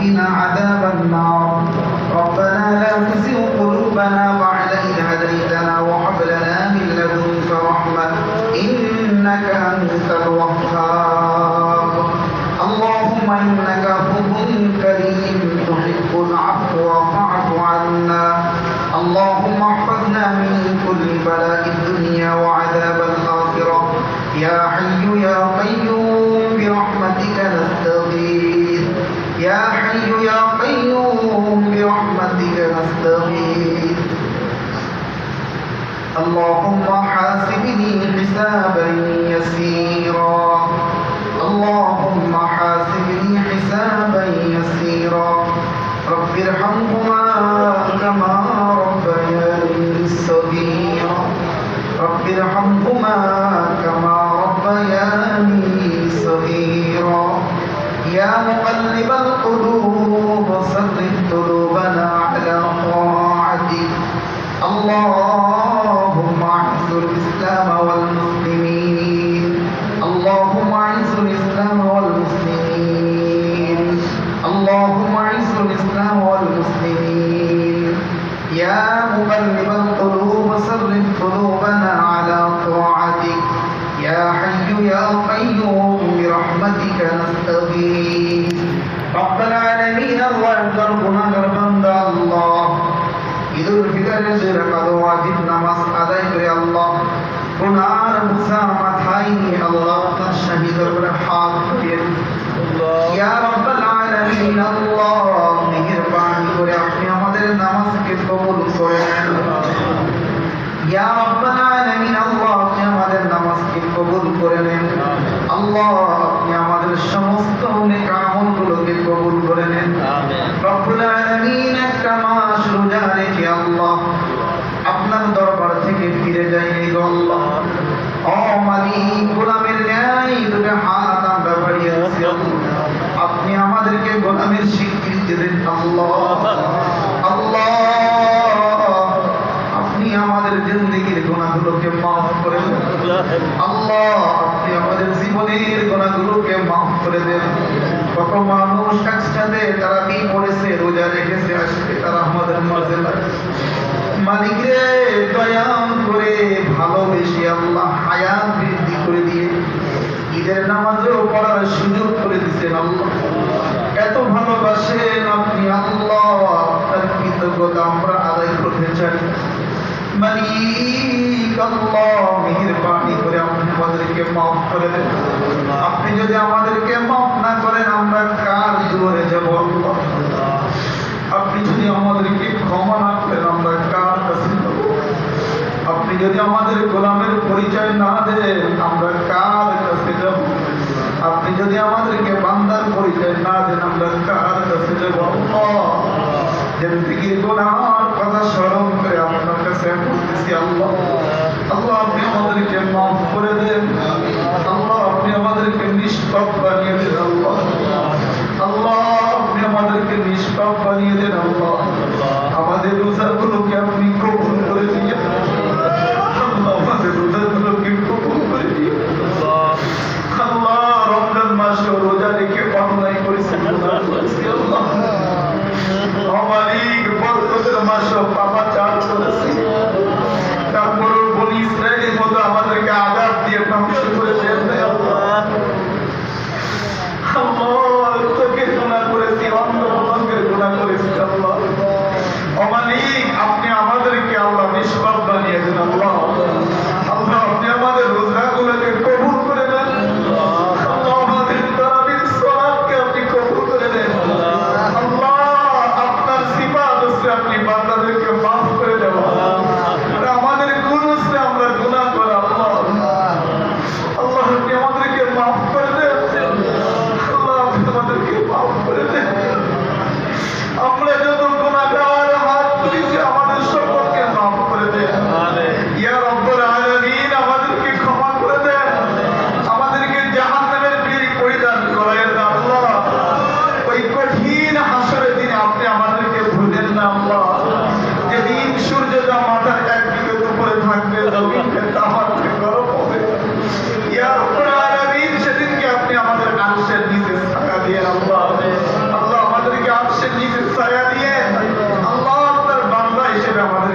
وقنا عذاب النار ربنا لا تزغ قلوبنا بعد إذ هديتنا وهب لنا من لدنك رحمة إنك أنت الوهاب اللهم إنك عفو كريم تحب العفو فاعف عنا اللهم احفظنا من كل بلاء الدنيا وعذاب الآخرة يا حي يا قيوم برحمتك نستغيث يا حي يا قيوم برحمتك نستغيث اللهم حاسبني حسابا يسيرا اللهم حاسبني حسابا يسيرا رب ارحمهما كما ربياني صغيرا رب ارحمهما كما ربياني صغيرا يا مقلب القلوب صرف قلوبنا على طاعتك اللهم اعز الاسلام والمسلمين اللهم اعز الاسلام والمسلمين اللهم اعز الاسلام والمسلمين يا مقلب القلوب صرف قلوبنا على طاعتك يا حي يا قيوم برحمتك نستغيث رب العالمين الله اكبر গুনাহগার বান্দা আল্লাহ ঈদুল ফিতরের যে রাকাত ওয়াজিব নামাজ আদায় করে আল্লাহ গুনার বোঝা মাথায় নিয়ে আল্লাহ তার শাহী দরবারে হাত তুলে ইয়া রাব্বাল আলামিন আল্লাহ মেহেরবানি করে আপনি আমাদের নামাজকে কবুল করে নেন ইয়া রাব্বাল আলামিন আল্লাহ আপনি আমাদের নামাজকে কবুল করে নেন আল্লাহ আপনি আমাদের সমস্ত নেক আমলগুলোকে কবুল করে নেন আমিন রব্বুল আলামিন একটা মাস রোজা রেখে আল্লাহ আপনার দরবার থেকে ফিরে যাইনি গো আল্লাহ ও মালিক গোলামের ন্যায় দুটো হাত আমরা বাড়িয়ে আছি আপনি আমাদেরকে গোলামের স্বীকৃতি দেন আল্লাহ আল্লাহ আপনি আমাদের জিন্দেগির গুনাহগুলোকে মাফ করে দেন আল্লাহ আপনি আমাদের জীবনের গুনাহগুলোকে মাফ করে দেন কত মানুষ একসাথে তারাবি পড়েছে রোজা রেখেছে আজকে তারা আমাদের মাঝে মালিক রে দয়া করে ভালোবেসে আল্লাহ হায়াত বৃদ্ধি করে দিয়ে ঈদের নামাজও পড়ার সুযোগ করে দিয়েছেন আল্লাহ এত ভালোবাসেন আপনি আল্লাহ তার কৃতজ্ঞতা আমরা আদায় করতে চাই মালিক আল্লাহ মেহেরবানি করে আপনি আমাদেরকে মাফ করে দেন আপনি যদি আমাদেরকে মাফ না করেন আমরা কার দুয়ারে যাব আল্লাহ আপনি যদি আমাদেরকে ক্ষমা না করেন আমরা কার কাছে যাব আপনি যদি আমাদের গোলামের পরিচয় না দেন আমরা কার কাছে যাব আপনি যদি আমাদেরকে বান্দার পরিচয় না দেন আমরা কার কাছে যাব আল্লাহ জিন্দেগির গুনাহর কথা স্মরণ করে আপনার কাছে বলতেছি আল্লাহ আল্লাহ আপনি আমাদেরকে মাফ করে দেন আল্লাহ আপনি আমাদেরকে নিষ্পাপ বানিয়ে দেন আল্লাহ আল্লাহ আপনি আমাদেরকে নিষ্পাপ বানিয়ে দেন আল্লাহ আমাদের রোজাগুলোকে আপনি কবুল করে দিয়ে আল্লাহ আমাদের রোজাগুলোকে কবুল করে দিয়ে আল্লাহ রমজান মাসে রোজা রেখে অন্যায় করেছি আল্লাহ মালিক বরকতের মাসে পাপাচার করেছি তারপরে বনি ইসরাইলের মতো আমাদেরকে আযাব দিয়ে ধ্বংস করে দেন আল্লাহ আল্লাহ চোখের গুনাহ করেছি অন্তরের গুনাহ করেছি আল্লাহ মালিক আপনি আমাদেরকে আল্লাহ নিষ্পাপ বানিয়ে দেন আল্লাহ আল্লাহ আপনি আমাদের রোজাগুলোকে কবুল করে দেন আল্লাহ আমাদের তারাবির সালাতকে আপনি কবুল করে দেন আল্লাহ আপনার সিফাত হচ্ছে আপনি বান্দাদেরকে মাফ করে দেন আর আমাদের গুণ হচ্ছে আমরা গুনাহ করি আল্লাহ আল্লাহ আপনি আমাদেরকে মাফ করে দেন আল্লাহ আপনি আমাদেরকে মাফ করে দেন আমরা যত গুনাহগার হাত তুলেছি আমাদের সকলকে মাফ করে দেন ইয়া রব্বুল আলামিন আমাদেরকে ক্ষমা করে দেন আমাদেরকে জাহান্নামের বীর পরিধান করায় দেন আল্লাহ ওই কঠিন হাসরের দিনে আপনি আমাদেরকে ভুলেন না আল্লাহ যেদিন সূর্যটা মাথার একদিকে উপরে থাকবে জমিনটা তামাকে গরম হবে ইয়া রব্বুল আলামিন সেদিনকে আপনি আমাদের আরশের নিচে ছায়া দিয়ে আল্লাহ আল্লাহ আমাদের